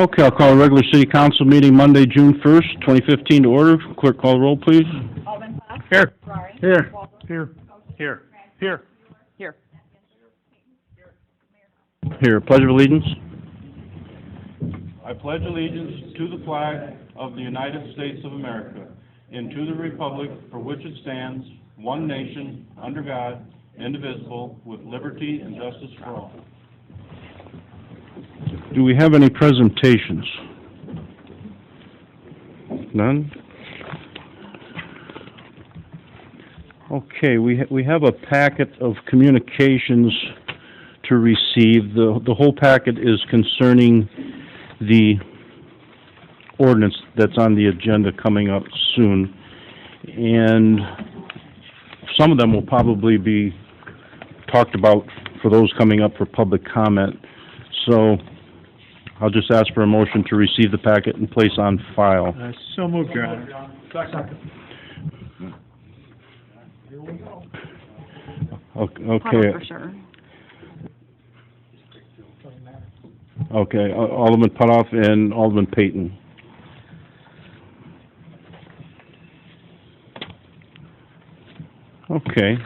Okay, I'll call a regular city council meeting Monday, June 1st, 2015 to order. Clerk, call the roll, please. Alderman Fox. Here. Ferrari. Here. Walter. Here. Here. Here. Here. Here, pledge of allegiance. I pledge allegiance to the flag of the United States of America and to the republic for which it stands, one nation, under God, indivisible, with liberty and justice for all. Do we have any presentations? None? Okay, we have a packet of communications to receive. The whole packet is concerning the ordinance that's on the agenda coming up soon. And some of them will probably be talked about for those coming up for public comment. So I'll just ask for a motion to receive the packet and place on file. So moved, Your Honor. Second. Okay. For sure. Okay, Alderman Putoff and Alderman Payton. Okay.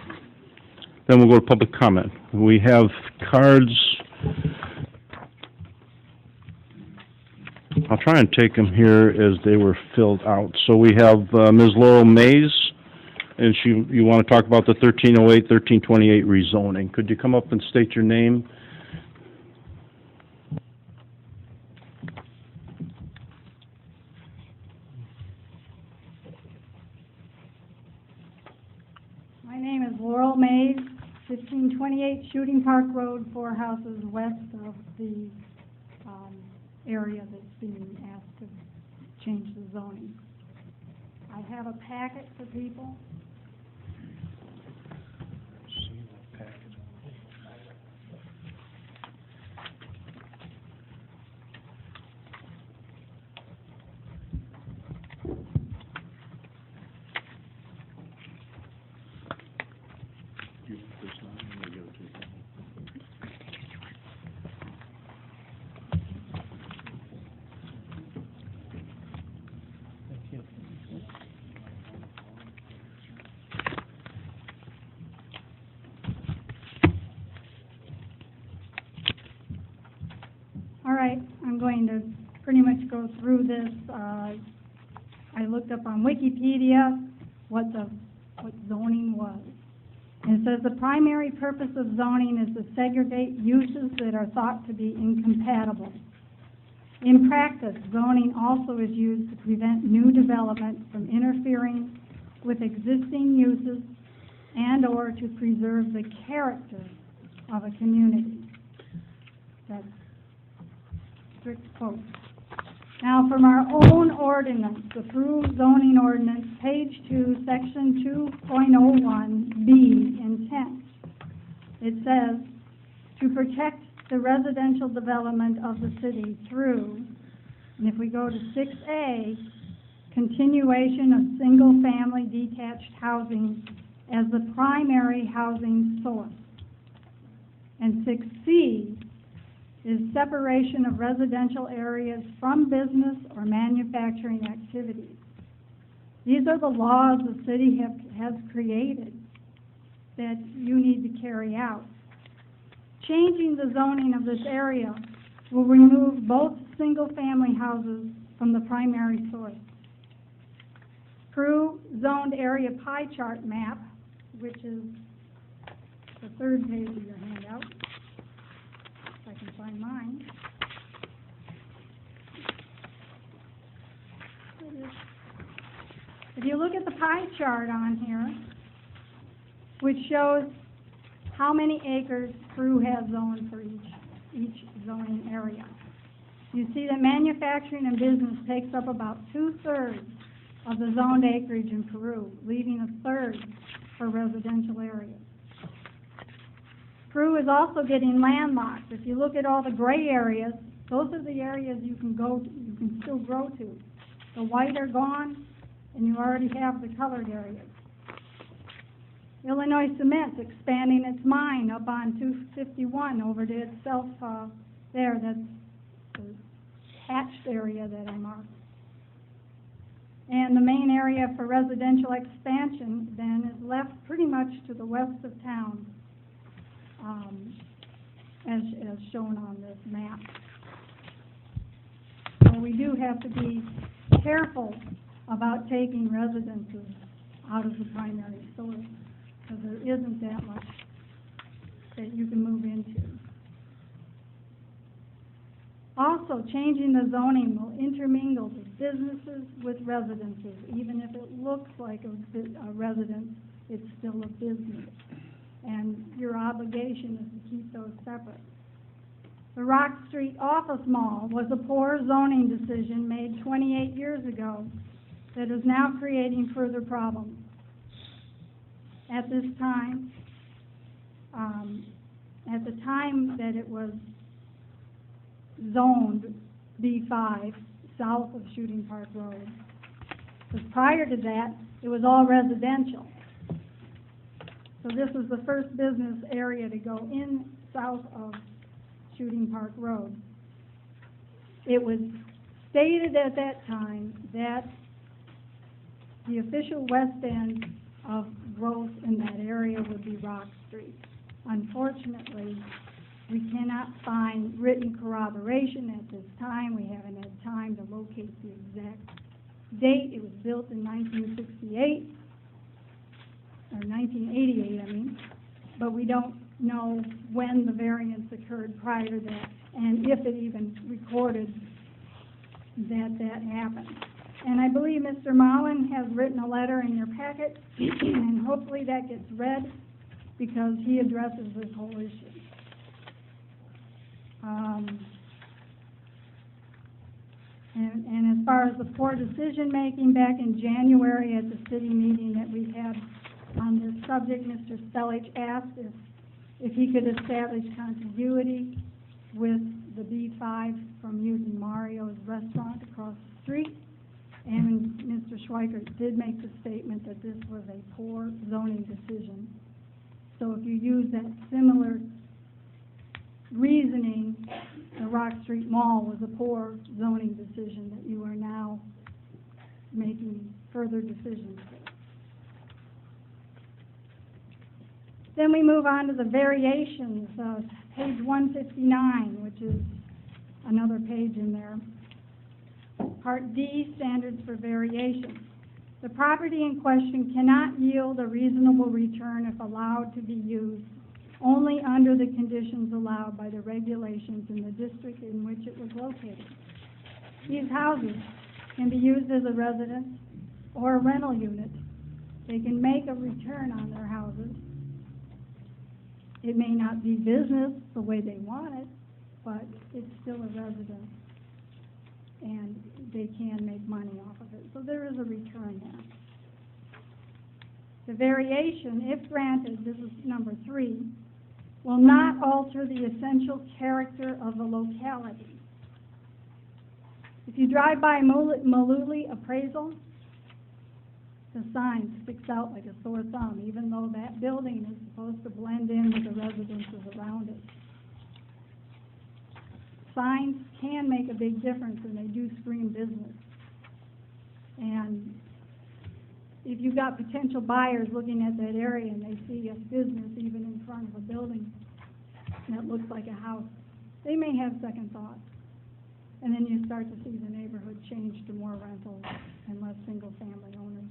Then we'll go to public comment. We have cards. I'll try and take them here as they were filled out. So we have Ms. Laurel Mays, and you want to talk about the 1308, 1328 rezoning. Could you come up and state your name? My name is Laurel Mays, 1528 Shooting Park Road, 4 houses west of the area that's being asked to change the zoning. I have a packet for people. All right, I'm going to pretty much go through this. I looked up on Wikipedia what zoning was. And it says the primary purpose of zoning is to segregate uses that are thought to be incompatible. In practice, zoning also is used to prevent new development from interfering with existing uses and/or to preserve the character of a community. That's strict quote. Now, from our own ordinance, the Peru zoning ordinance, page 2, section 2.01B, intent. It says, to protect the residential development of the city through, and if we go to 6A, continuation of single-family detached housing as the primary housing source. And 6C is separation of residential areas from business or manufacturing activities. These are the laws the city has created that you need to carry out. Changing the zoning of this area will remove both single-family houses from the primary source. Peru zoned area pie chart map, which is the third page of your handout. If I can find mine. If you look at the pie chart on here, which shows how many acres Peru has zoned for each zoning area, you see that manufacturing and business takes up about 2/3 of the zoned acreage in Peru, leaving 1/3 for residential areas. Peru is also getting landlocked. If you look at all the gray areas, those are the areas you can still grow to. The white are gone, and you already have the colored areas. Illinois Cement's expanding its mine up on 251 over to itself there. That's the hatched area that I marked. And the main area for residential expansion then is left pretty much to the west of town, as shown on this map. So we do have to be careful about taking residences out of the primary source, because there isn't that much that you can move into. Also, changing the zoning will intermingle the businesses with residences. Even if it looks like a residence, it's still a business. And your obligation is to keep those separate. The Rock Street Office Mall was a poor zoning decision made 28 years ago that is now creating further problems. At this time, at the time that it was zoned B5 south of Shooting Park Road, because prior to that, it was all residential. So this was the first business area to go in south of Shooting Park Road. It was stated at that time that the official west end of growth in that area would be Rock Street. Unfortunately, we cannot find written corroboration at this time. We haven't had time to locate the exact date. It was built in 1968, or 1988, I mean, but we don't know when the variance occurred prior to that, and if it even recorded that that happened. And I believe Mr. Mullen has written a letter in your packet, and hopefully that gets read, because he addresses this whole issue. And as far as the poor decision-making, back in January at the city meeting that we had on this subject, Mr. Stellich asked if he could establish continuity with the B5 from using Mario's restaurant across the street. And Mr. Schweikert did make the statement that this was a poor zoning decision. So if you use that similar reasoning, the Rock Street Mall was a poor zoning decision that you are now making further decisions with. Then we move on to the variations, page 159, which is another page in there. Part D, standards for variation. The property in question cannot yield a reasonable return if allowed to be used only under the conditions allowed by the regulations in the district in which it was located. These houses can be used as a residence or a rental unit. They can make a return on their houses. It may not be business the way they want it, but it's still a residence, and they can make money off of it. So there is a return there. The variation, if granted, this is number 3, will not alter the essential character of the locality. If you drive by Malooly Appraisal, the sign sticks out like a sore thumb, even though that building is supposed to blend in with the residences around it. Signs can make a big difference, and they do scream business. And if you've got potential buyers looking at that area and they see a business even in front of a building that looks like a house, they may have second thoughts. And then you start to see the neighborhood change to more rentals and less single-family owners.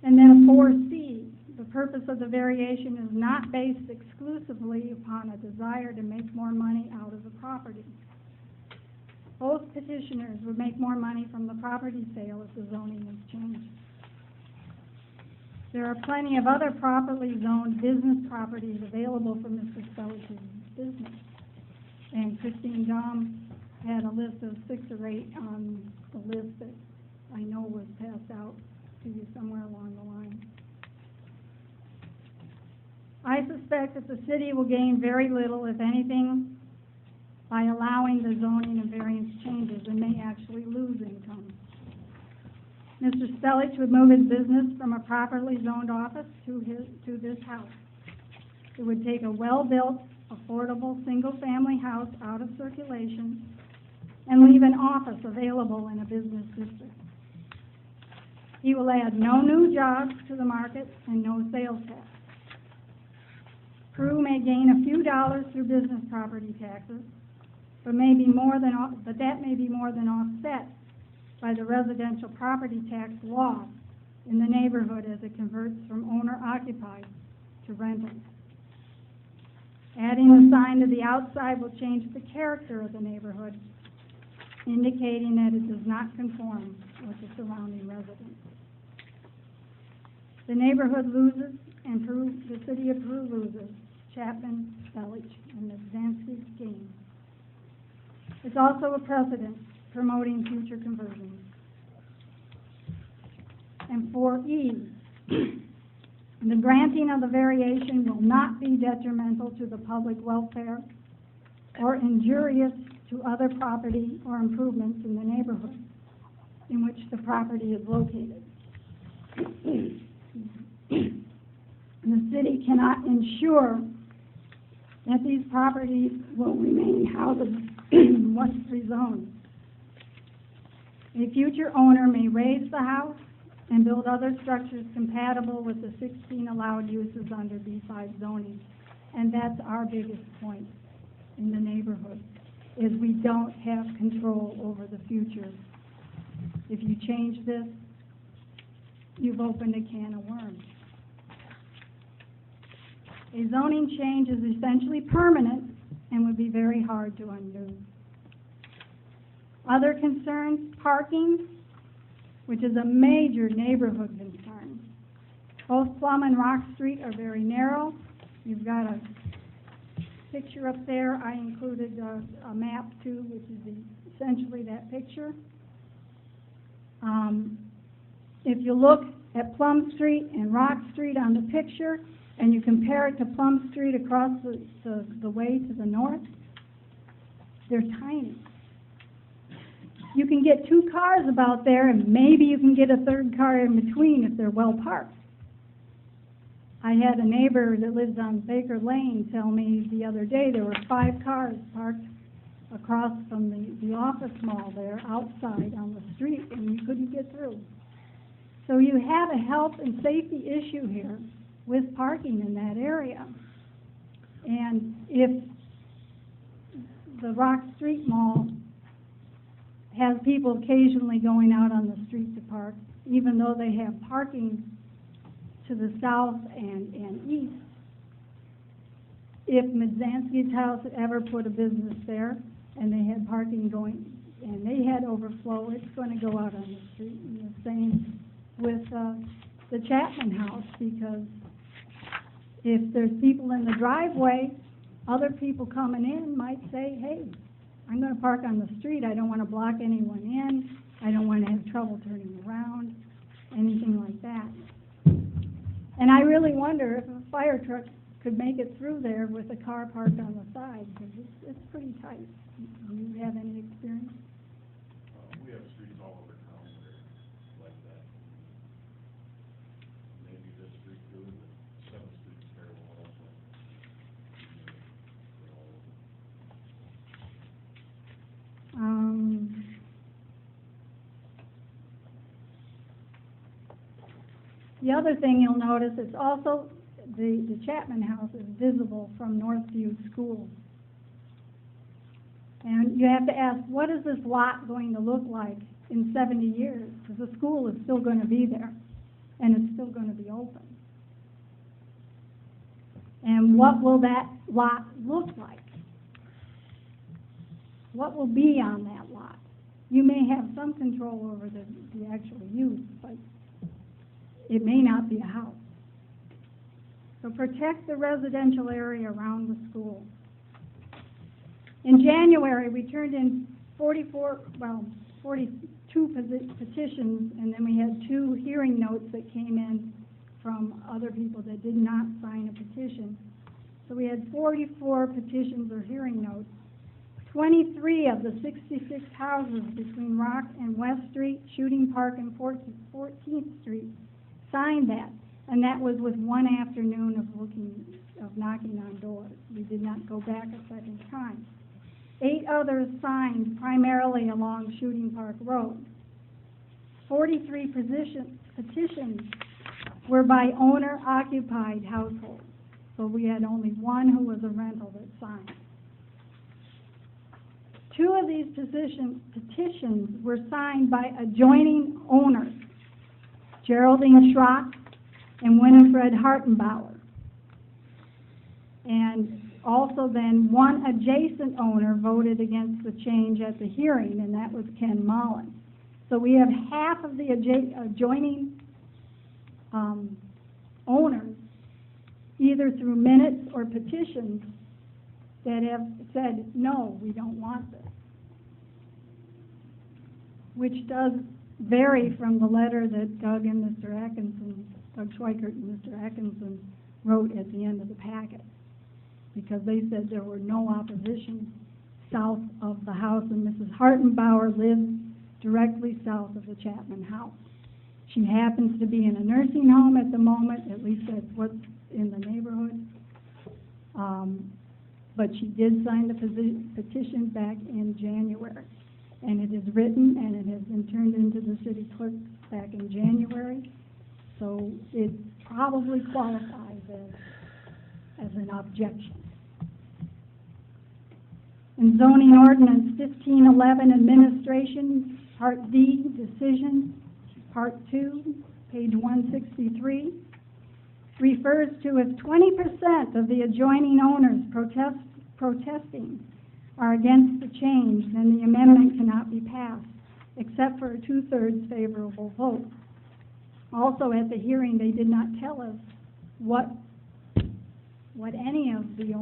And then 4C, the purpose of the variation is not based exclusively upon a desire to make more money out of the property. Both petitioners would make more money from the property sale if the zoning was changed. There are plenty of other properly zoned business properties available for Mr. Stellich's business. And Christine Dahm had a list of 6 or 8 on the list that I know was passed out to you somewhere along the line. I suspect that the city will gain very little, if anything, by allowing the zoning and variance changes, and may actually lose income. Mr. Stellich would move his business from a properly zoned office to this house. It would take a well-built, affordable single-family house out of circulation and leave an office available in a business district. He will add no new jobs to the market and no sales tax. Peru may gain a few dollars through business property taxes, but that may be more than offset by the residential property tax loss in the neighborhood as it converts from owner-occupied to rental. Adding the sign to the outside will change the character of the neighborhood, indicating that it does not conform with the surrounding residents. The neighborhood loses, and the city of Peru loses Chapman, Belich, and Medzanski's gain. It's also a precedent promoting future conversions. And 4E, the granting of the variation will not be detrimental to the public welfare or injurious to other property or improvements in the neighborhood in which the property is located. The city cannot ensure that these properties will remain houses once rezoned. A future owner may raise the house and build other structures compatible with the 16 allowed uses under B5 zoning. And that's our biggest point in the neighborhood, is we don't have control over the future. If you change this, you've opened a can of worms. A zoning change is essentially permanent and would be very hard to undo. Other concerns, parking, which is a major neighborhood concern. Both Plum and Rock Street are very narrow. You've got a picture up there. I included a map too, which is essentially that picture. If you look at Plum Street and Rock Street on the picture, and you compare it to Plum Street across the way to the north, they're tiny. You can get two cars about there, and maybe you can get a third car in between if they're well parked. I had a neighbor that lives on Baker Lane tell me the other day there were 5 cars parked across from the office mall there outside on the street, and you couldn't get through. So you have a health and safety issue here with parking in that area. And if the Rock Street Mall has people occasionally going out on the street to park, even though they have parking to the south and east, if Medzanski's house ever put a business there and they had parking going and they had overflow, it's going to go out on the street. And the same with the Chapman house, because if there's people in the driveway, other people coming in might say, hey, I'm going to park on the street. I don't want to block anyone in. I don't want to have trouble turning around, anything like that. And I really wonder if a fire truck could make it through there with a car parked on the side, because it's pretty tight. Do you have any experience? We have streets all over town that are like that. Maybe this street too, but 7th Street's terrible also. The other thing you'll notice is also the Chapman house is visible from Northview School. And you have to ask, what is this lot going to look like in 70 years? Because the school is still going to be there, and it's still going to be open. And what will that lot look like? What will be on that lot? You may have some control over the actual use, but it may not be a house. So protect the residential area around the school. In January, we turned in 42 petitions, and then we had 2 hearing notes that came in from other people that did not sign a petition. So we had 44 petitions or hearing notes. 23 of the 66 houses between Rock and West Street, Shooting Park, and 14th Street signed that, and that was with 1 afternoon of of knocking on doors. We did not go back a second time. 8 others signed primarily along Shooting Park Road. 43 petitions were by owner-occupied households, so we had only 1 who was a rental that signed. 2 of these petitions were signed by adjoining owners, Geraldine Schrock and Winifred Hartenbauer. And also then 1 adjacent owner voted against the change at the hearing, and that was Ken Mullen. So we have half of the adjoining owners, either through minutes or petitions, that have said, no, we don't want this. Which does vary from the letter that Doug Schweikert and Mr. Atkinson wrote at the end of the packet, because they said there were no opposition south of the house, and Mrs. Hartenbauer lives directly south of the Chapman house. She happens to be in a nursing home at the moment, at least that's what's in the neighborhood. But she did sign the petition back in January. And it is written, and it has been turned into the city clerk back in January. So it probably qualifies as an objection. In zoning ordinance 1511, administration, Part D, decision, Part 2, page 163, refers to if 20% of the adjoining owners protesting are against the change, then the amendment cannot be passed, except for a 2/3 favorable vote. Also, at the hearing, they did not tell us what any of the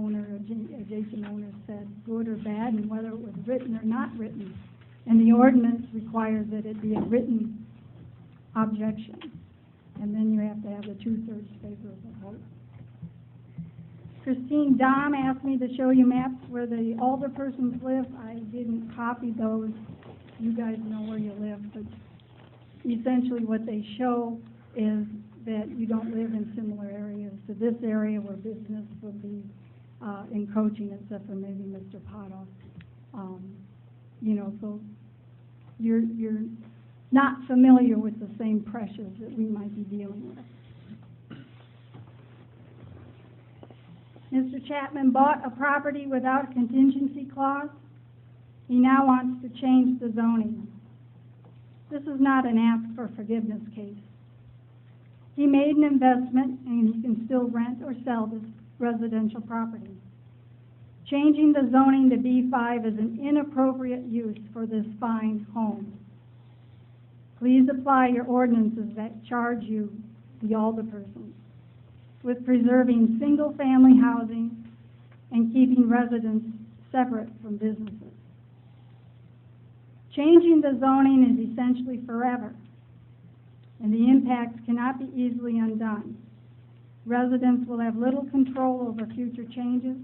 adjacent owners said, good or bad, and whether it was written or not written. And the ordinance requires that it be a written objection. And then you have to have a 2/3 favorable vote. Christine Dom asked me to show you maps where the alderpersons live. I didn't copy those. You guys know where you live, but essentially what they show is that you don't live in similar areas to this area where business would be encroaching, except for maybe Mr. Potoff. So you're not familiar with the same pressures that we might be dealing with. Mr. Chapman bought a property without a contingency clause. He now wants to change the zoning. This is not an ask for forgiveness case. He made an investment, and he can still rent or sell this residential property. Changing the zoning to B5 is an inappropriate use for this fine home. Please apply your ordinances that charge you, the alderpersons, with preserving single-family housing and keeping residents separate from businesses. Changing the zoning is essentially forever, and the impacts cannot be easily undone. Residents will have little control over future changes.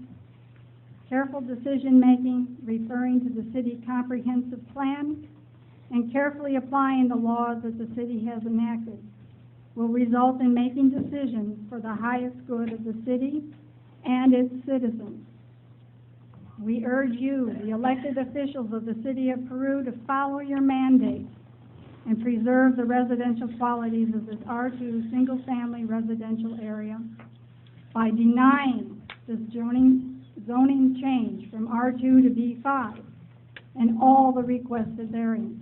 Careful decision-making, referring to the city comprehensive plan, and carefully applying the laws that the city has enacted will result in making decisions for the highest good of the city and its citizens. We urge you, the elected officials of the city of Peru, to follow your mandate and preserve the residential qualities of this R2 single-family residential area by denying this zoning change from R2 to B5 and all the requested variances.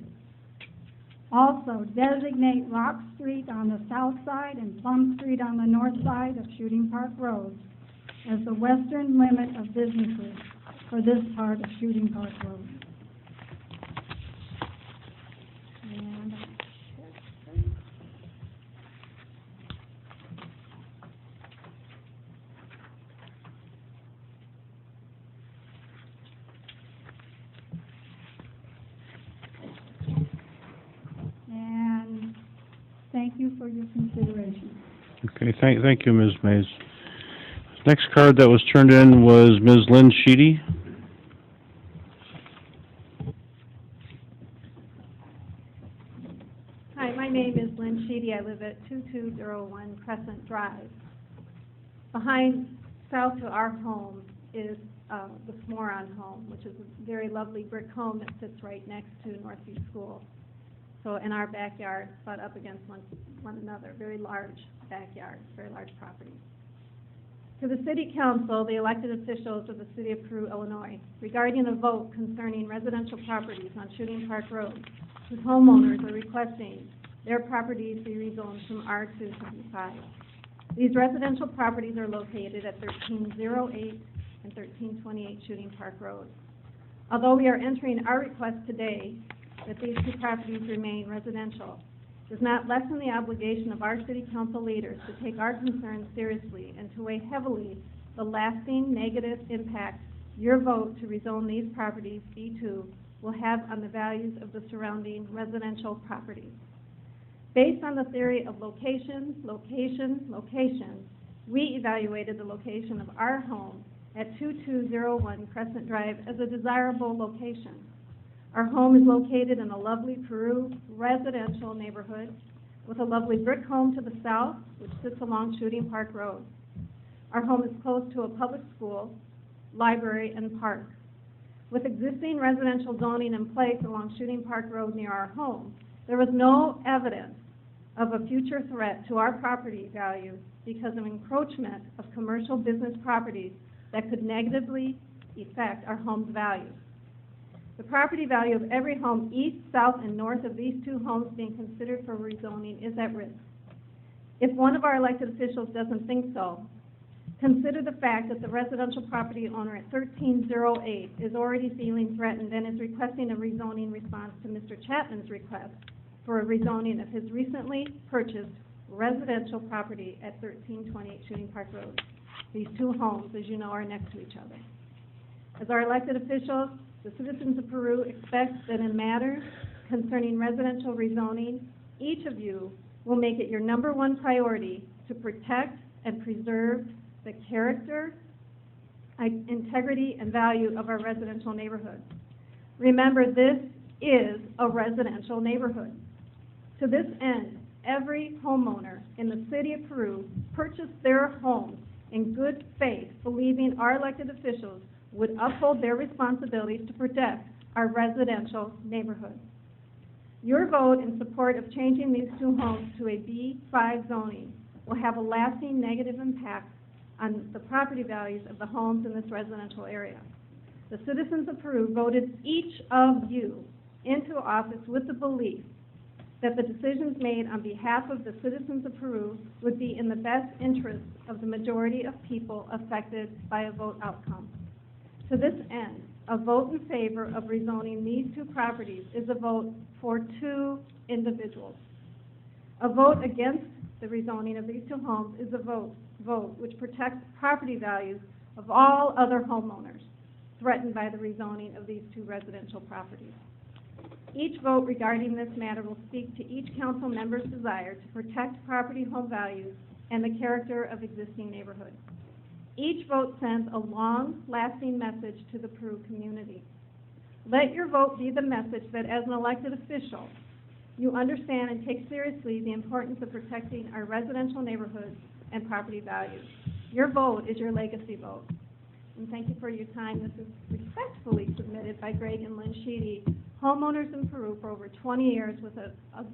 Also, designate Rock Street on the south side and Plum Street on the north side of Shooting Park Road as the western limit of businesses for this part of Shooting Park Road. And thank you for your consideration. Okay, thank you, Ms. Mays. Next card that was turned in was Ms. Lynn Sheedy. Hi, my name is Lynn Sheedy. I live at 2201 Crescent Drive. Behind south to our home is the Smoron home, which is a very lovely brick home that sits right next to Northview School. So in our backyard, butt up against one another, very large backyard, very large property. To the City Council, the elected officials of the City of Peru, Illinois, regarding a vote concerning residential properties on Shooting Park Road, whose homeowners are requesting their properties be rezoned from R2 to B5. These residential properties are located at 1308 and 1328 Shooting Park Road. Although we are entering our request today that these two properties remain residential, does not lessen the obligation of our city council leaders to take our concerns seriously and to weigh heavily the lasting negative impact your vote to rezone these properties B2 will have on the values of the surrounding residential properties. Based on the theory of location, location, location, we evaluated the location of our home at 2201 Crescent Drive as a desirable location. Our home is located in a lovely Peru residential neighborhood with a lovely brick home to the south, which sits along Shooting Park Road. Our home is close to a public school, library, and park. With existing residential zoning in place along Shooting Park Road near our home, there was no evidence of a future threat to our property value because of encroachment of commercial business properties that could negatively affect our home's value. The property value of every home east, south, and north of these two homes being considered for rezoning is at risk. If one of our elected officials doesn't think so, consider the fact that the residential property owner at 1308 is already feeling threatened and is requesting a rezoning response to Mr. Chapman's request for a rezoning of his recently purchased residential property at 1328 Shooting Park Road. These two homes, as you know, are next to each other. As our elected officials, the citizens of Peru expect that in matters concerning residential rezoning, each of you will make it your number one priority to protect and preserve the character, integrity, and value of our residential neighborhood. Remember, this is a residential neighborhood. To this end, every homeowner in the city of Peru purchased their homes in good faith, believing our elected officials would uphold their responsibilities to protect our residential neighborhood. Your vote in support of changing these two homes to a B5 zoning will have a lasting negative impact on the property values of the homes in this residential area. The citizens of Peru voted each of you into office with the belief that the decisions made on behalf of the citizens of Peru would be in the best interest of the majority of people affected by a vote outcome. To this end, a vote in favor of rezoning these two properties is a vote for two individuals. A vote against the rezoning of these two homes is a vote which protects property values of all other homeowners threatened by the rezoning of these two residential properties. Each vote regarding this matter will speak to each council member's desire to protect property home values and the character of existing neighborhoods. Each vote sends a long-lasting message to the Peru community. Let your vote be the message that as an elected official, you understand and take seriously the importance of protecting our residential neighborhoods and property values. Your vote is your legacy vote. And thank you for your time. This is respectfully submitted by Greg and Lynn Sheedy, homeowners in Peru for over 20 years with a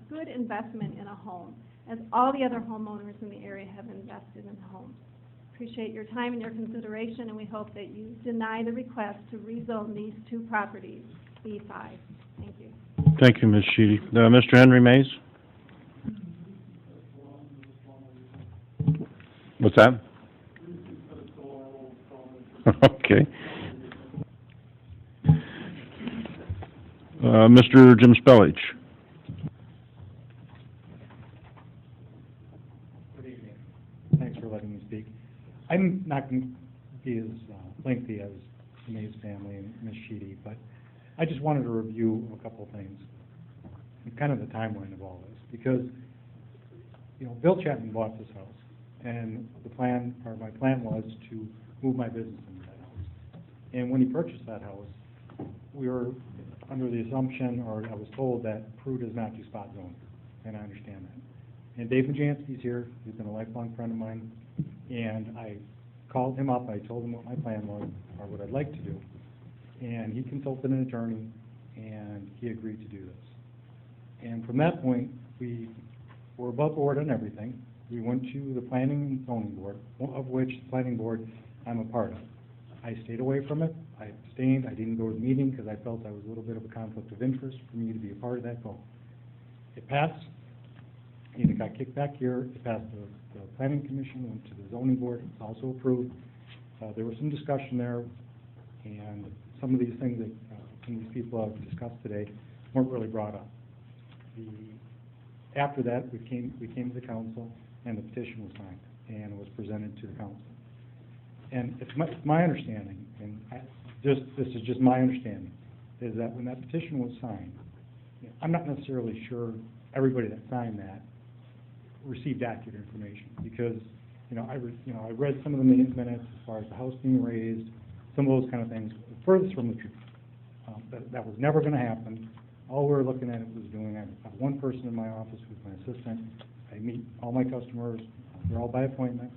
good investment in a home, as all the other homeowners in the area have invested in homes. Appreciate your time and your consideration, and we hope that you deny the request to rezone these two properties B5. Thank you. Thank you, Ms. Sheedy. Mr. Henry Mays? What's that? Okay. Mr. Jim Spellich? Good evening. Thanks for letting me speak. I'm not going to be as lengthy as the Mays family and Ms. Sheedy, but I just wanted to review a couple of things, and kind of the timeline of all this, because, you know, Bill Chapman bought this house, and my plan was to move my business into that house. And when he purchased that house, we were under the assumption, or I was told, that Peru does not do spot zoning, and I understand that. And Dave Majanski's here. He's been a lifelong friend of mine, and I called him up, I told him what my plan was, or what I'd like to do, and he consulted an attorney, and he agreed to do this. And from that point, we were above board on everything. We went to the planning and zoning board, of which the planning board I'm a part of. I stayed away from it, I abstained, I didn't go to the meeting because I felt I was a little bit of a conflict of interest for me to be a part of that vote. It passed, and it got kicked back here, it passed the planning commission, went to the zoning board, it was also approved. There was some discussion there, and some of these things that some of these people have discussed today weren't really brought up. After that, we came to the council, and the petition was signed, and it was presented to the council. And it's my understanding, and this is just my understanding, is that when that petition was signed, I'm not necessarily sure everybody that signed that received accurate information, because I read some of the minutes as far as the house being raised, some of those kind of things, furthest from the truth. That was never going to happen. All we're looking at was doing, I have one person in my office who's my assistant. I meet all my customers. They're all by appointment.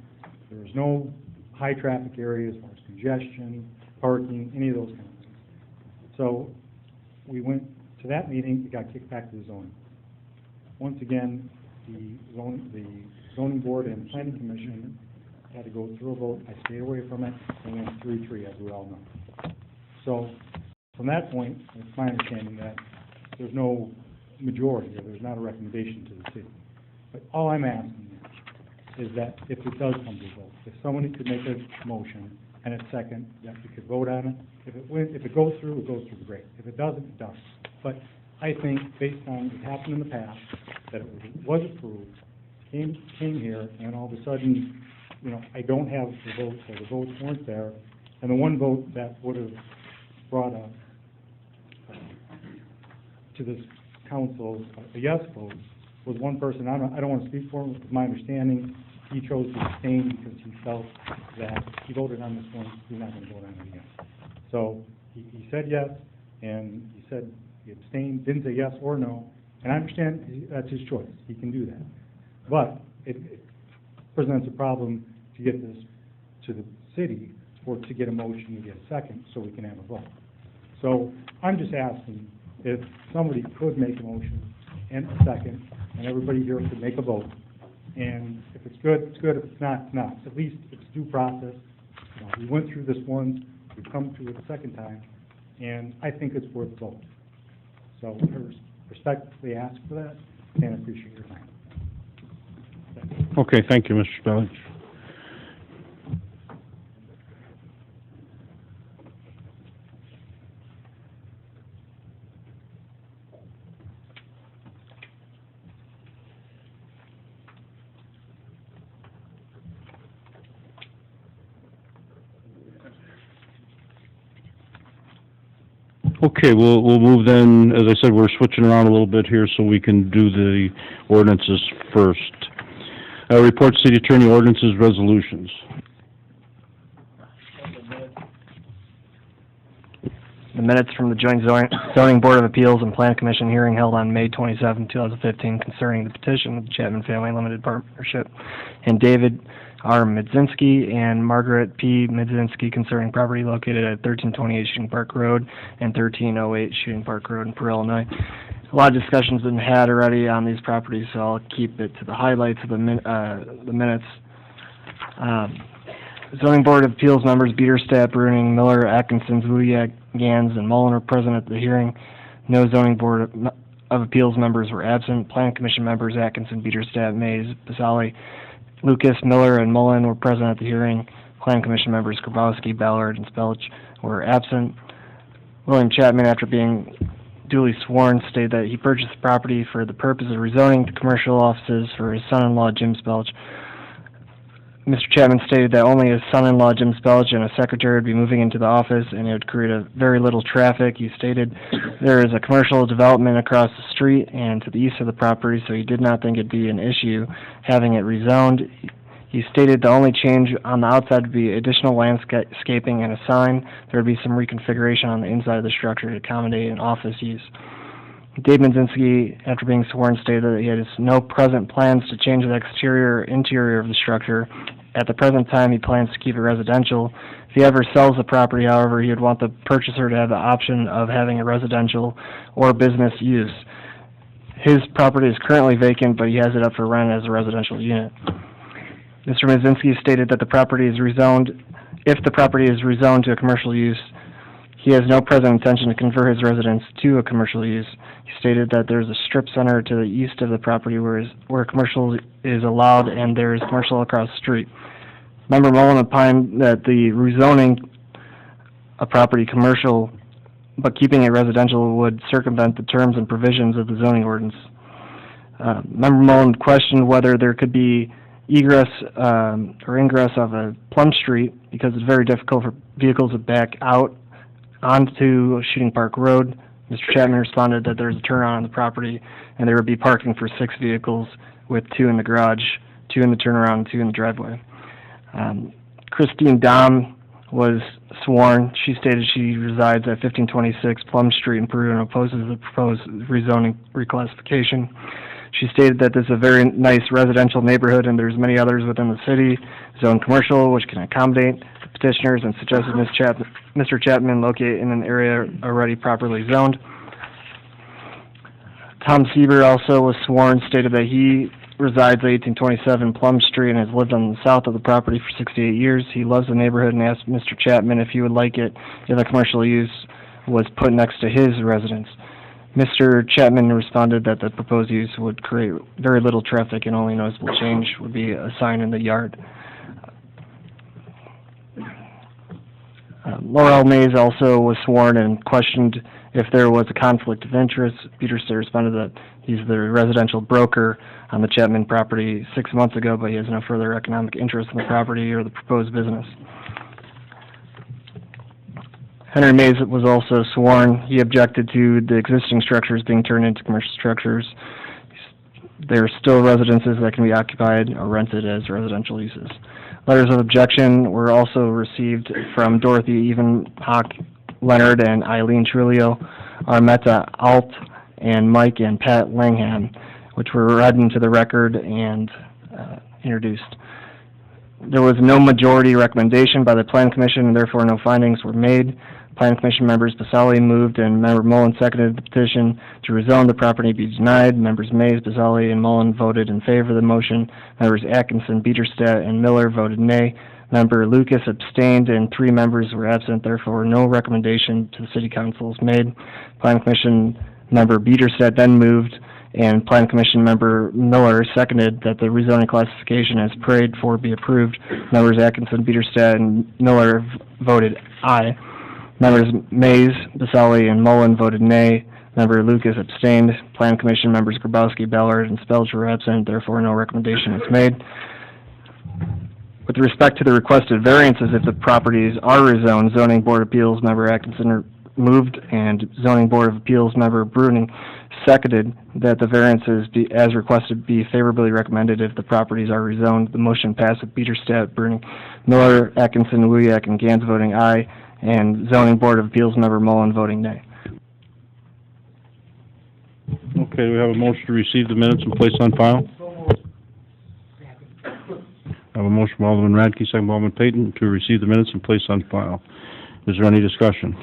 There's no high traffic areas as far as congestion, parking, any of those kind of things. So we went to that meeting. It got kicked back to the zoning. Once again, the zoning board and planning commission had to go through a vote. I stayed away from it, and went 3-3, as we all know. So from that point, it's my understanding that there's no majority, or there's not a recommendation to the city. But all I'm asking is that if it does come to a vote, if somebody could make a motion and a second, that we could vote on it. If it goes through, great. If it doesn't, it doesn't. But I think, based on what happened in the past, that it was approved, came here, and all of a sudden, I don't have the votes, or the votes weren't there, and the one vote that would have brought up to this council a yes vote was one person. I don't want to speak for him. It's my understanding he chose to abstain because he felt that he voted on this one, he's not going to vote on it again. So he said yes, and he said he abstained, didn't say yes or no, and I understand that's his choice. He can do that. But it presents a problem to get this to the city, or to get a motion to get a second so we can have a vote. So I'm just asking if somebody could make a motion and a second, and everybody here could make a vote. And if it's good, it's good. If it's not, it's not. At least it's due process. We went through this once, we've come through it a second time, and I think it's worth a vote. So I respectfully ask for that, and appreciate your time. Okay, thank you, Mr. Spelling. Okay, we'll move then. As I said, we're switching around a little bit here so we can do the ordinances first. Report city attorney ordinances resolutions. The minutes from the joint zoning board of appeals and plan commission hearing held on May 27, 2015 concerning the petition of the Chapman Family Limited Partnership and David R. Midzinski and Margaret P. Midzinski concerning property located at 1328 Shooting Park Road and 1308 Shooting Park Road in Peru, Illinois. A lot of discussion's been had already on these properties, so I'll keep it to the highlights of the minutes. Zoning Board of Appeals members Biederstadt, Bruning, Miller, Atkinson, Zluyak, Gans, and Mullen were present at the hearing. No Zoning Board of Appeals members were absent. Plan Commission members Atkinson, Biederstadt, Mays, Basali, Lucas, Miller, and Mullen were present at the hearing. Plan Commission members Grabowski, Ballard, and Spelch were absent. William Chapman, after being duly sworn, stated that he purchased the property for the purpose of rezoning to commercial offices for his son-in-law, Jim Spelch. Mr. Chapman stated that only his son-in-law, Jim Spelch, and a secretary would be moving into the office, and it would create a very little traffic. He stated there is a commercial development across the street and to the east of the property, so he did not think it'd be an issue having it rezoned. He stated the only change on the outside would be additional landscaping and a sign. There would be some reconfiguration on the inside of the structure to accommodate an office use. Dave Midzinski, after being sworn, stated that he has no present plans to change the exterior or interior of the structure, At the present time, he plans to keep it residential. If he ever sells the property, however, he would want the purchaser to have the option of having a residential or business use. His property is currently vacant, but he has it up for rent as a residential unit. Mr. Mazinski stated that the property is rezoned. If the property is rezoned to a commercial use, he has no present intention to convert his residence to a commercial use. He stated that there's a strip center to the east of the property where commercial is allowed, and there is commercial across the street. Member Mullen opined that the rezoning a property commercial but keeping it residential would circumvent the terms and provisions of the zoning ordinance. Member Mullen questioned whether there could be egress or ingress of a plum street because it's very difficult for vehicles to back out onto Shooting Park Road. Mr. Chapman responded that there's a turnaround on the property and there would be parking for 6 vehicles with 2 in the garage, 2 in the turnaround, and 2 in the driveway. Christine Dom was sworn. She stated she resides at 1526 Plum Street in Peru and opposes the proposed rezoning reclassification. She stated that this is a very nice residential neighborhood and there's many others within the city, zoned commercial, which can accommodate the petitioners, and suggested Mr. Chapman locate in an area already properly zoned. Tom Sieber also was sworn, stated that he resides at 1827 Plum Street and has lived on the south of the property for 68 years. He loves the neighborhood and asked Mr. Chapman if he would like it if a commercial use was put next to his residence. Mr. Chapman responded that the proposed use would create very little traffic and only noticeable change would be a sign in the yard. Laurel Mays also was sworn and questioned if there was a conflict of interest. Peter Stay responded that he's the residential broker on the Chapman property 6 months ago, but he has no further economic interest in the property or the proposed business. Henry Mays was also sworn. He objected to the existing structures being turned into commercial structures. There are still residences that can be occupied or rented as residential uses. Letters of objection were also received from Dorothy Evenhock Leonard and Eileen Trulio, Armetta Alt, and Mike and Pat Langham, which were read into the record and introduced. There was no majority recommendation by the Plan Commission, and therefore no findings were made. Plan Commission members Basali moved and Member Mullen seconded the petition to rezone the property be denied. Members Mays, Basali, and Mullen voted in favor of the motion. Members Atkinson, Bieterstadt, and Miller voted nay. Member Lucas abstained and 3 members were absent. Therefore, no recommendation to the City Council is made. Plan Commission member Bieterstadt then moved, and Plan Commission member Miller seconded that the rezoning classification as prayed for be approved. Members Atkinson, Bieterstadt, and Miller voted aye. Members Mays, Basali, and Mullen voted nay. Member Lucas abstained. Plan Commission members Grabowski, Ballard, and Spelch were absent. Therefore, no recommendation is made. With respect to the requested variances, if the properties are rezoned, Zoning Board of Appeals member Atkinson moved and Zoning Board of Appeals member Bruning seconded that the variances be, as requested, be favorably recommended if the properties are rezoned. The motion passed with Bieterstadt, Bruning, Miller, Atkinson, Wuyak, and Gans voting aye, and Zoning Board of Appeals member Mullen voting nay. Okay, we have a motion to receive the minutes and place on file. I have a motion from Alderman Radke, second by Alderman Payton, to receive the minutes and place on file. Is there any discussion?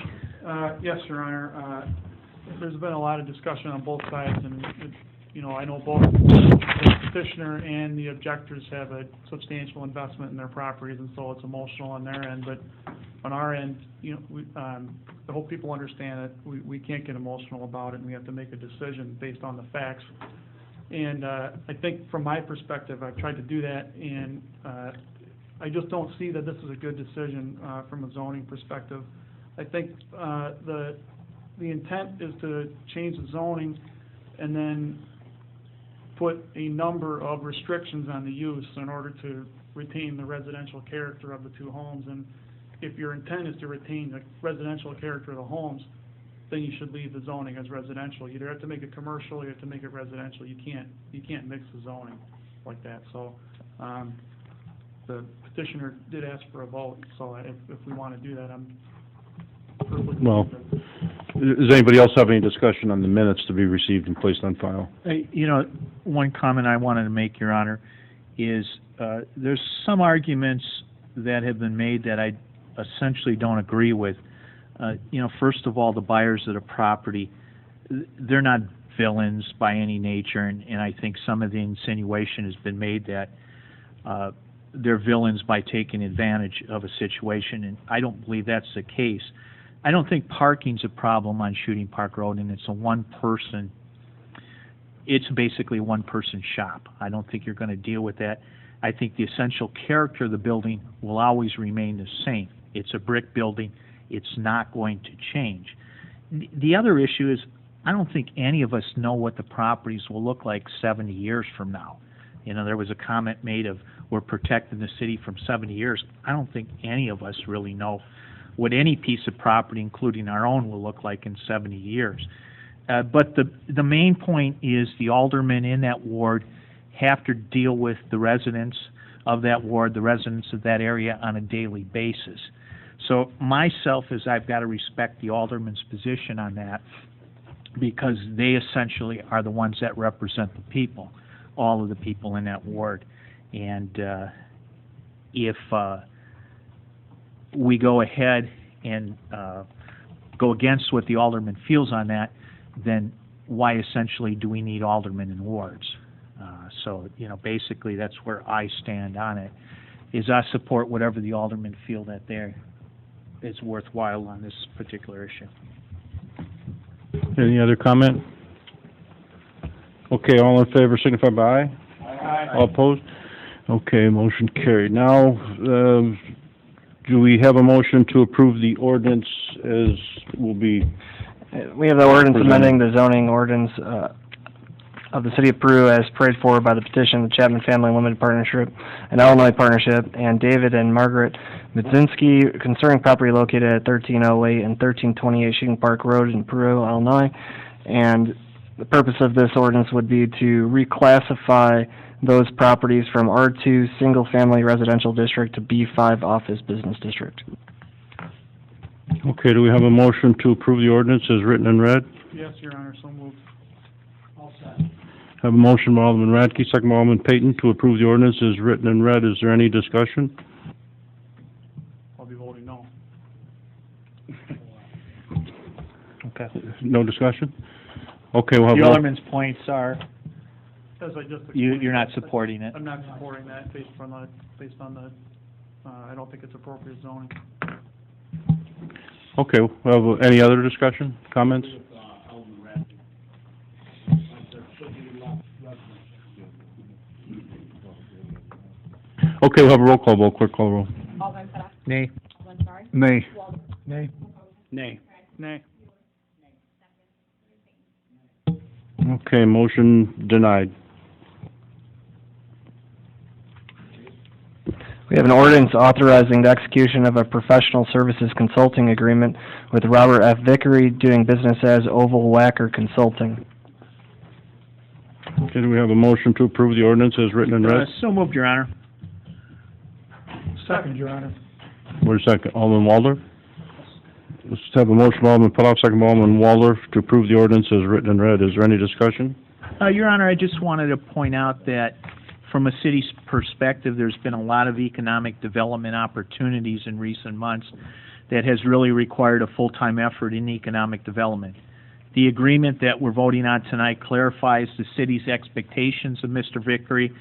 Yes, Your Honor. There's been a lot of discussion on both sides, and, I know both the petitioner and the objectors have a substantial investment in their properties, and so it's emotional on their end. But on our end, I hope people understand that we can't get emotional about it, and we have to make a decision based on the facts. And I think from my perspective, I've tried to do that, and I just don't see that this is a good decision from a zoning perspective. I think the intent is to change the zoning and then put a number of restrictions on the use in order to retain the residential character of the 2 homes. And if your intent is to retain the residential character of the homes, then you should leave the zoning as residential. You either have to make it commercial or you have to make it residential. You can't mix the zoning like that. So the petitioner did ask for a vote, so if we want to do that, I'm perfectly Well, does anybody else have any discussion on the minutes to be received and placed on file? One comment I wanted to make, Your Honor, is, there's some arguments that have been made that I essentially don't agree with. First of all, the buyers of the property, they're not villains by any nature, and I think some of the insinuation has been made that they're villains by taking advantage of a situation, and I don't believe that's the case. I don't think parking's a problem on Shooting Park Road, and it's basically a one-person shop. I don't think you're going to deal with that. I think the essential character of the building will always remain the same. It's a brick building. It's not going to change. The other issue is I don't think any of us know what the properties will look like 70 years from now. There was a comment made of we're protecting the city from 70 years. I don't think any of us really know what any piece of property, including our own, will look like in 70 years. But the main point is the aldermen in that ward have to deal with the residents of that ward, the residents of that area on a daily basis. So myself is I've got to respect the alderman's position on that because they essentially are the ones that represent the people, all of the people in that ward. And if we go ahead and go against what the alderman feels on that, then why essentially do we need aldermen in wards? So basically that's where I stand on it, is I support whatever the aldermen feel that is worthwhile on this particular issue. Any other comment? Okay, all in favor signify by aye. Aye. All opposed? Okay, motion carried. Now, do we have a motion to approve the ordinance as will be? We have the ordinance Presented. amending the zoning ordinance of the City of Peru as prayed for by the petition of the Chapman Family Limited Partnership and Illinois Partnership and David and Margaret Mudzinski concerning property located at 1308 and 1328 Shooting Park Road in Peru, Illinois. And the purpose of this ordinance would be to reclassify those properties from R2 Single Family Residential District to B5 Office Business District. Okay, do we have a motion to approve the ordinance as written and read? Yes, Your Honor, so moved. Have a motion by Alderman Radke, second by Alderman Payton to approve the ordinance as written and read. Is there any discussion? I'll be voting no. Okay. No discussion? Okay, we'll have... The roll- alderman's points are As I just you're explained, not supporting it. I'm not supporting that based on the, I don't think it's appropriate zoning. Okay, well, any other discussion, comments? Okay, we'll have a roll call vote. Clerk, call the roll. Alderman Pedak. Nay. Alderman Sorry. Nay. Walden. Nay. Nay. Nay. Okay, motion denied. We have an ordinance authorizing the execution of a professional services consulting agreement with Robert F. Vickery, doing business as Oval Wacker Consulting. Okay, do we have a motion to approve the ordinance as written and read? So moved, Your Honor. Second, Your Honor. Wait a second, Alderman Waldorf? Let's have a motion by Alderman Putoff, second by Alderman Waldorf to approve the ordinance as written and read. Is there any discussion? Your Honor, I just wanted to point out that from a city's perspective, there's been a lot of economic development opportunities in recent months that has really required a full-time effort in economic development. The agreement that we're voting on tonight clarifies the city's expectations of Mr. Vickery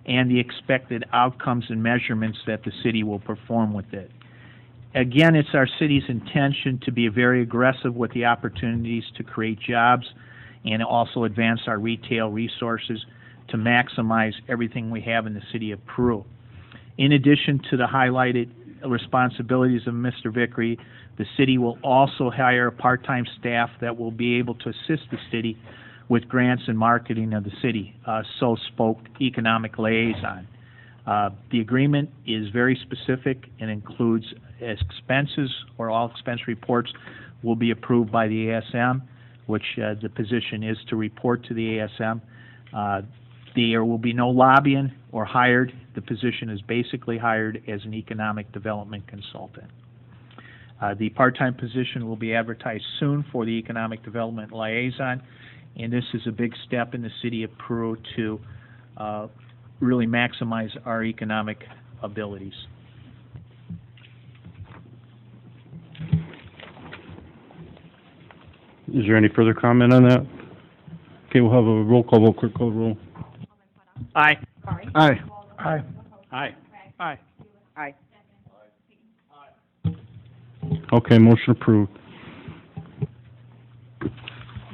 and the expected outcomes and measurements that the city will perform with it. Again, it's our city's intention to be very aggressive with the opportunities to create jobs and also advance our retail resources to maximize everything we have in the city of Peru. In addition to the highlighted responsibilities of Mr. Vickery, the city will also hire a part-time staff that will be able to assist the city with grants and marketing of the city, so spoke economic liaison. The agreement is very specific and includes expenses, or all expense reports will be approved by the ASM, which the position is to report to the ASM. There will be no lobbying or hired. The position is basically hired as an economic development consultant. The part-time position will be advertised soon for the economic development liaison, and this is a big step in the city of Peru to really maximize our economic abilities. Is there any further comment on that? Okay, we'll have a roll call vote, clerk call the roll. Aye. Aye. Aye. Aye. Aye. Aye. Okay, motion approved.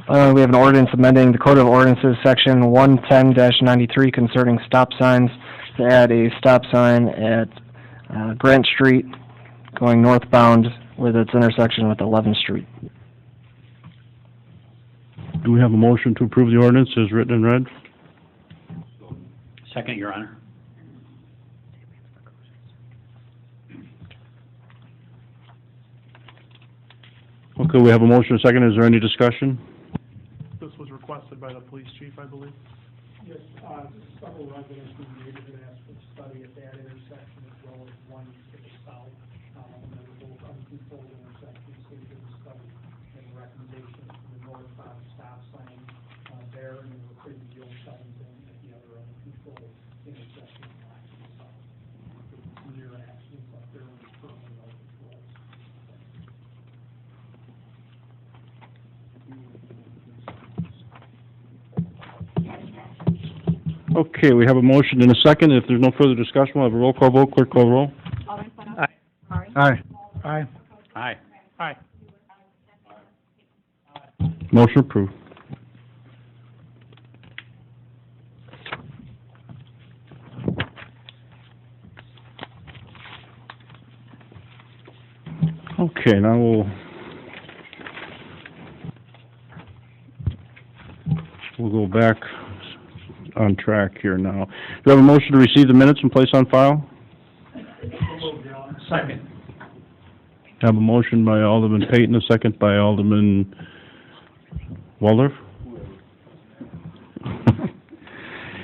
We have an ordinance amending the Code of Ordinances, Section 110-93 concerning stop signs to add a stop sign at Grant Street going northbound with its intersection with 11th Street. Do we have a motion to approve the ordinance as written and read? Second, Your Honor. Okay, we have a motion and a second. Is there any discussion? This was requested by the police chief, I believe. Yes, several residents in the neighborhood asked for a study at that intersection as well as one to the south. They were both uncontrolled intersections, so we did a study and recommendations for the northbound stop sign there, and there were pretty yield signs at the other uncontrolled intersection to the south. Some near accidents up there and it's currently no controls. Okay, we have a motion and a second. If there's no further discussion, we'll have a roll call vote. Clerk call the roll. Aye. Aye. Aye. Aye. Aye. Motion approved. Okay, now we'll go back on track here now. Do you have a motion to receive the minutes and place on file? Second. I have a motion by Alderman Payton, a second by Alderman Waldorf.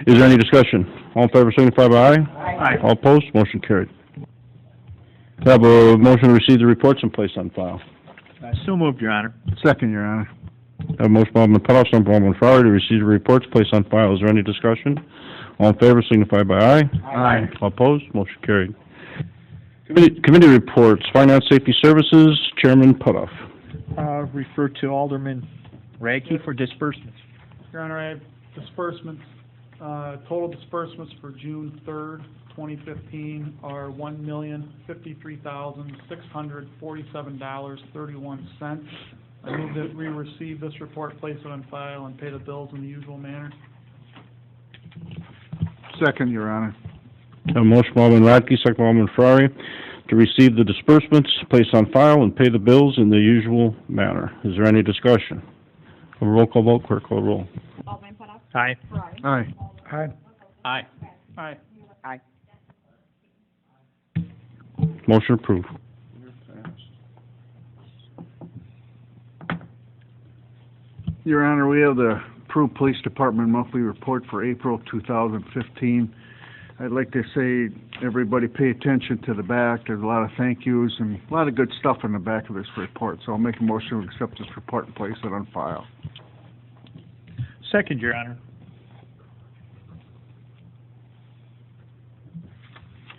Is there any discussion? All in favor, signify by aye. Aye. All opposed, motion carried. I have a motion to receive the reports and place on file. So moved, Your Honor. Second, Your Honor. I have a motion by Alderman Putoff, second by Alderman Farley to receive the reports, place on file. Is there any discussion? All in favor, signify by aye. Aye. All opposed, motion carried. Committee reports, Finance Safety Services, Chairman Putoff. Refer to Alderman Radke for disbursements. Your Honor, I have disbursements, total disbursements for June 3rd, 2015 are $1,053,647.31. I move that we receive this report, place it on file, and pay the bills in the usual manner. Second, Your Honor. I have a motion by Alderman Radke, second by Alderman Ferrari, to receive the disbursements, place on file, and pay the bills in the usual manner. Is there any discussion? A roll call vote, clerk call the roll. Aye. Aye. Aye. Aye. Aye. Aye. Motion approved. Your Honor, we have the approved Police Department monthly report for April 2015. I'd like to say, everybody pay attention to the back. There's a lot of thank yous and a lot of good stuff in the back of this report. So I'll make a motion to accept this report and place it on file. Second, Your Honor.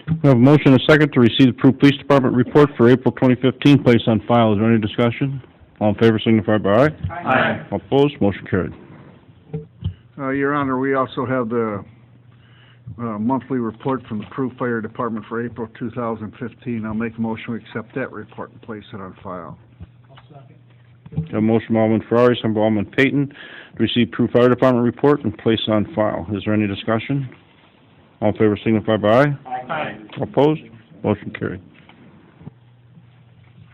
We have a motion and a second to receive the approved Police Department report for April 2015, place on file. Is there any discussion? All in favor, signify by aye. Aye. All opposed, motion carried. Your Honor, we also have the monthly report from the Peru Fire Department for April 2015. I'll make a motion to accept that report and place it on file. I'll second. We have a motion by Alderman Ferrari, second by Alderman Payton, to receive Peru Fire Department report and place on file. Is there any discussion? All in favor, signify by aye. Aye. All opposed, motion carried.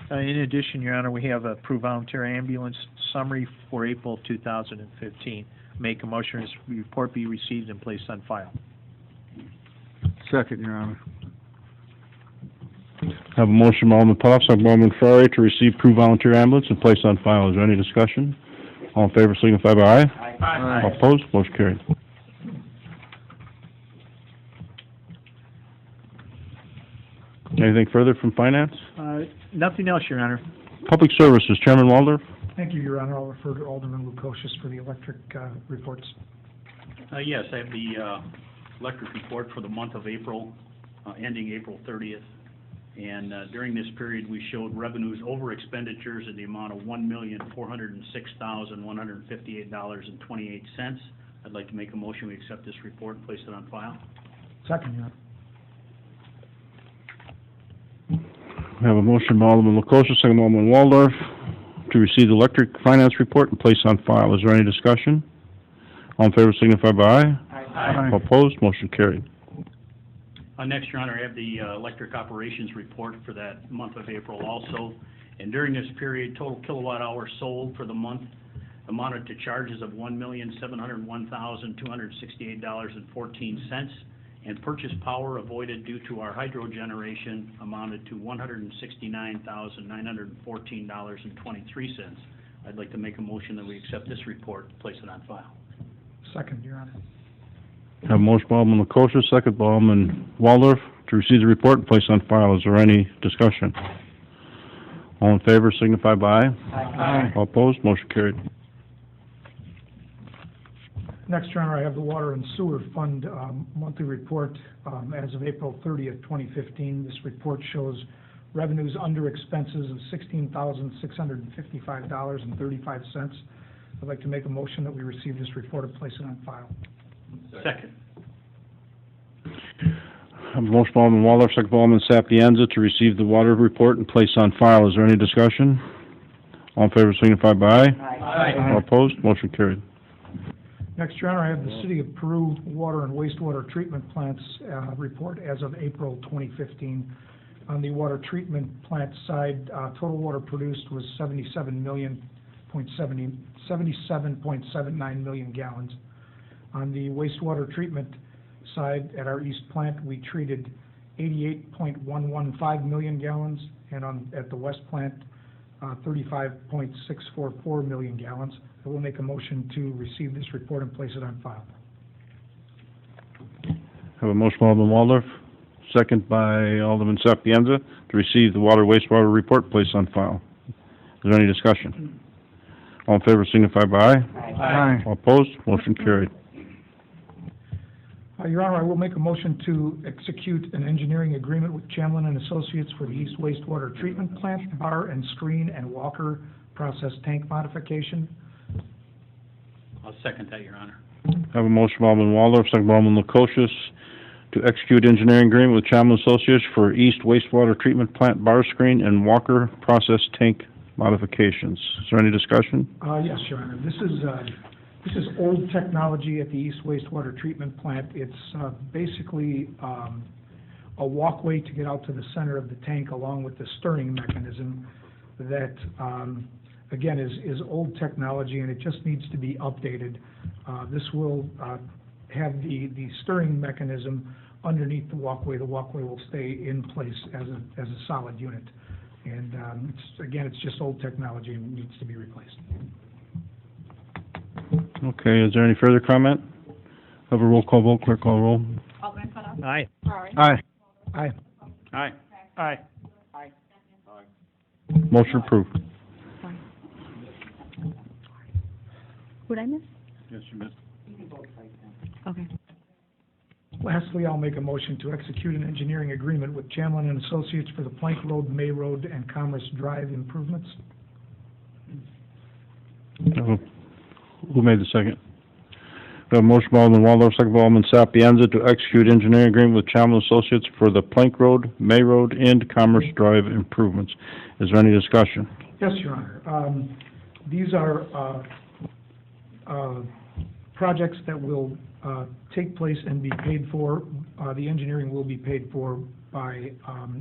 In addition, Your Honor, we have a approved volunteer ambulance summary for April 2015. Make a motion this report be received and placed on file. Second, Your Honor. I have a motion by Alderman Putoff, second by Alderman Ferrari, to receive approved volunteer ambulance and place on file. Is there any discussion? All in favor, signify by aye. Aye. All opposed, motion carried. Anything further from Finance? Nothing else, Your Honor. Public Services, Chairman Waldorf. Thank you, Your Honor. I'll refer to Alderman Lukosius for the electric reports. Yes, I have the electric report for the month of April, ending April 30th. And during this period, we showed revenues over expenditures in the amount of $1,406,158.28. I'd like to make a motion, we accept this report and place it on file. Second, Your Honor. We have a motion by Alderman Lukosha, second by Alderman Waldorf, to receive the electric finance report and place on file. Is there any discussion? All in favor signify by aye. Aye. All opposed, motion carried. Next, Your Honor, I have the electric operations report for that month of April also. And during this period, total kilowatt hours sold for the month amounted to charges of $1,701,268.14, and purchase power avoided due to our hydro generation amounted to $169,914.23. I'd like to make a motion that we accept this report, place it on file. Second, Your Honor. Have a motion by Alderman Lukosha, second by Alderman Waldorf, to receive the report and place on file. Is there any discussion? All in favor signify by aye. Aye. All opposed, motion carried. Next, Your Honor, I have the Water and Sewer Fund monthly report as of April 30th, 2015. This report shows revenues under expenses of $16,655.35. I'd like to make a motion that we receive this report and place it on file. Second. Have a motion by Alderman Waldorf, second by Alderman Sapienza, to receive the water report and place on file. Is there any discussion? All in favor signify by aye. Aye. All opposed, motion carried. Next, Your Honor, I have the City of Peru Water and Wastewater Treatment Plants report as of April 2015. On the water treatment plant side, total water produced was 77.79 million gallons. On the wastewater treatment side, at our east plant, we treated 88.115 million gallons, and at the west plant, 35.644 million gallons. I will make a motion to receive this report and place it on file. Have a motion by Alderman Waldorf, second by Alderman Sapienza, to receive the water wastewater report, place on file. Is there any discussion? All in favor signify by aye. Aye. All opposed, motion carried. Your Honor, I will make a motion to execute an engineering agreement with Chamlin and Associates for the East Wastewater Treatment Plant, bar and screen and walker process tank modification. I'll second that, Your Honor. Have a motion by Alderman Waldorf, second by Alderman Lukosha, to execute engineering agreement with Chamlin Associates for East Wastewater Treatment Plant bar screen and walker process tank modifications. Is there any discussion? Yes, Your Honor. This is old technology at the East Wastewater Treatment Plant. It's basically a walkway to get out to the center of the tank along with the stirring mechanism that, again, is old technology, and it just needs to be updated. This will have the stirring mechanism underneath the walkway. The walkway will stay in place as a solid unit. And it's just old technology and needs to be replaced. Okay, is there any further comment? Have a roll call vote, clerk call roll. Alderman Cutoff? Aye. Aye. Aye. Aye. Aye. Motion approved. Who'd I miss? Yes, you missed. Okay. Lastly, I'll make a motion to execute an engineering agreement with Chamlin and Associates for the Plank Road, May Road, and Commerce Drive improvements. Who made the second? We have a motion by Alderman Waldorf, second by Alderman Sapienza, to execute engineering agreement with Chamlin Associates for the Plank Road, May Road, and Commerce Drive improvements. Is there any discussion? Yes, Your Honor. These are projects that will take place and be paid for. The engineering will be paid for by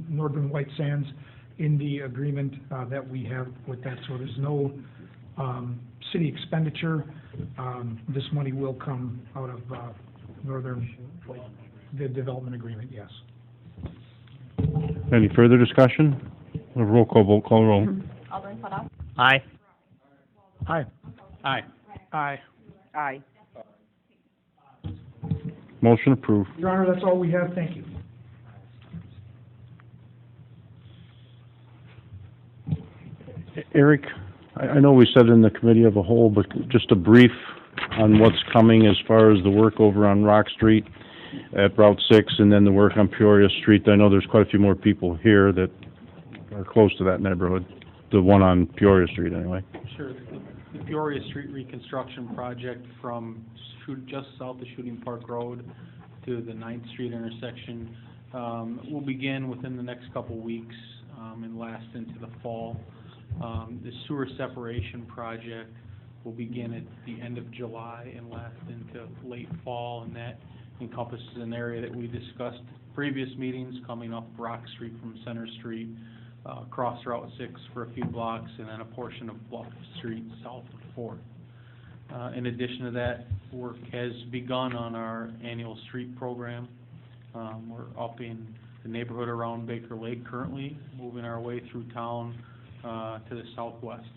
Northern White Sands in the agreement that we have with that. So there's no city expenditure. This money will come out of Northern, the development agreement, yes. Any further discussion? A roll call vote, call roll. Alderman Cutoff? Aye. Aye. Aye. Aye. Aye. Motion approved. Your Honor, that's all we have. Thank you. Eric, I know we said in the committee of a whole, but just a brief on what's coming as far as the work over on Rock Street at Route 6, and then the work on Peoria Street. I know there's quite a few more people here that are close to that neighborhood, the one on Peoria Street anyway. Sure. The Peoria Street reconstruction project from just south of Shooting Park Road to the 9th Street intersection will begin within the next couple weeks and last into the fall. The sewer separation project will begin at the end of July and last into late fall, and that encompasses an area that we discussed previous meetings, coming up Rock Street from Center Street, across Route 6 for a few blocks, and then a portion of Bluff Street south of 4th. In addition to that, work has begun on our annual street program. We're up in the neighborhood around Baker Lake currently, moving our way through town to the southwest.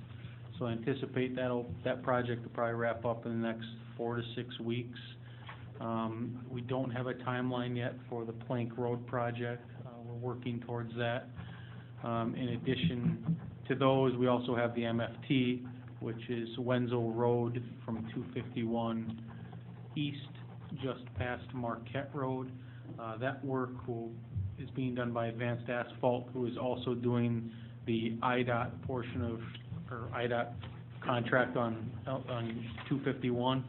So I anticipate that project will probably wrap up in the next 4 to 6 weeks. We don't have a timeline yet for the Plank Road project. We're working towards that. In addition to those, we also have the MFT, which is Wenzel Road from 251 east, just past Marquette Road. That work is being done by Advanced Asphalt, who is also doing the IDOT portion of, or IDOT contract on 251.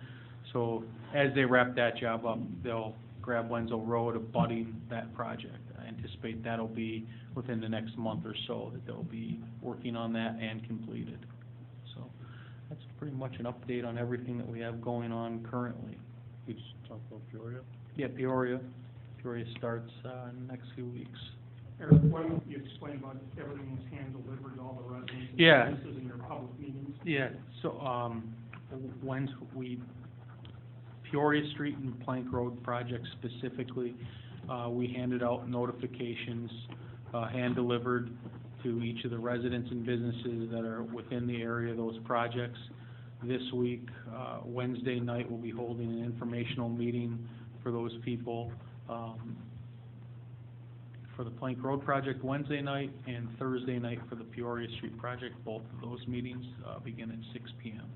So as they wrap that job up, they'll grab Wenzel Road abutting that project. I anticipate that'll be within the next month or so that they'll be working on that and completed. So that's pretty much an update on everything that we have going on currently. You just talk about Peoria? Yeah, Peoria. Peoria starts in the next few weeks. Eric, why don't you explain about everything was hand-delivered to all the residents? Yeah. This is in your public meetings. Yeah, so, Peoria Street and Plank Road project specifically, we handed out notifications, hand-delivered to each of the residents and businesses that are within the area of those projects. This week, Wednesday night, we'll be holding an informational meeting for those people, for the Plank Road project Wednesday night, and Thursday night for the Peoria Street project. Both of those meetings begin at 6 p.m.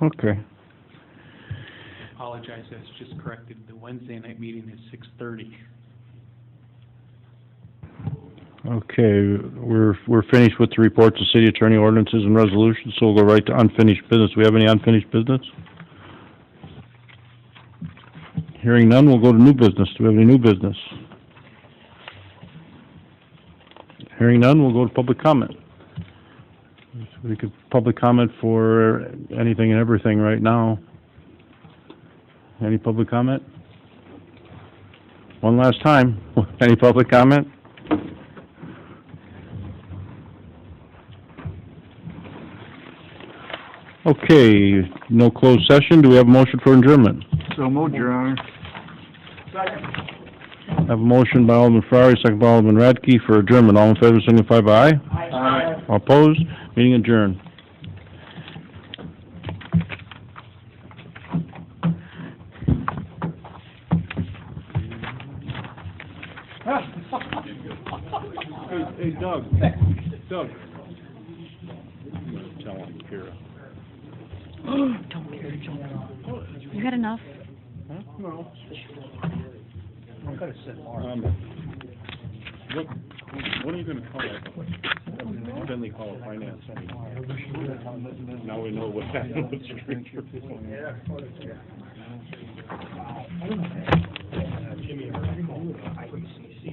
Okay. Apologize, that's just corrected. The Wednesday night meeting is 6:30. Okay, we're finished with the reports of city attorney, ordinances, and resolutions, so we'll go right to unfinished business. Do we have any unfinished business? Hearing none, we'll go to new business. Do we have any new business? Hearing none, we'll go to public comment. We could public comment for anything and everything right now. Any public comment? One last time. Any public comment? Okay, no closed session. Do we have a motion for adjournment? So moved, Your Honor. I have a motion by Alderman Ferrari, second by Alderman Radke for adjournment. All in favor, signify by aye. Aye. All opposed? Meeting adjourned. Hey, Doug. Doug. Tell him, Kira. Don't care, John. You had enough? Huh? No. I could have said more. What are you gonna call it? Finley Hall of Finance. Now we know what happened with the street. Jimmy, IBCC,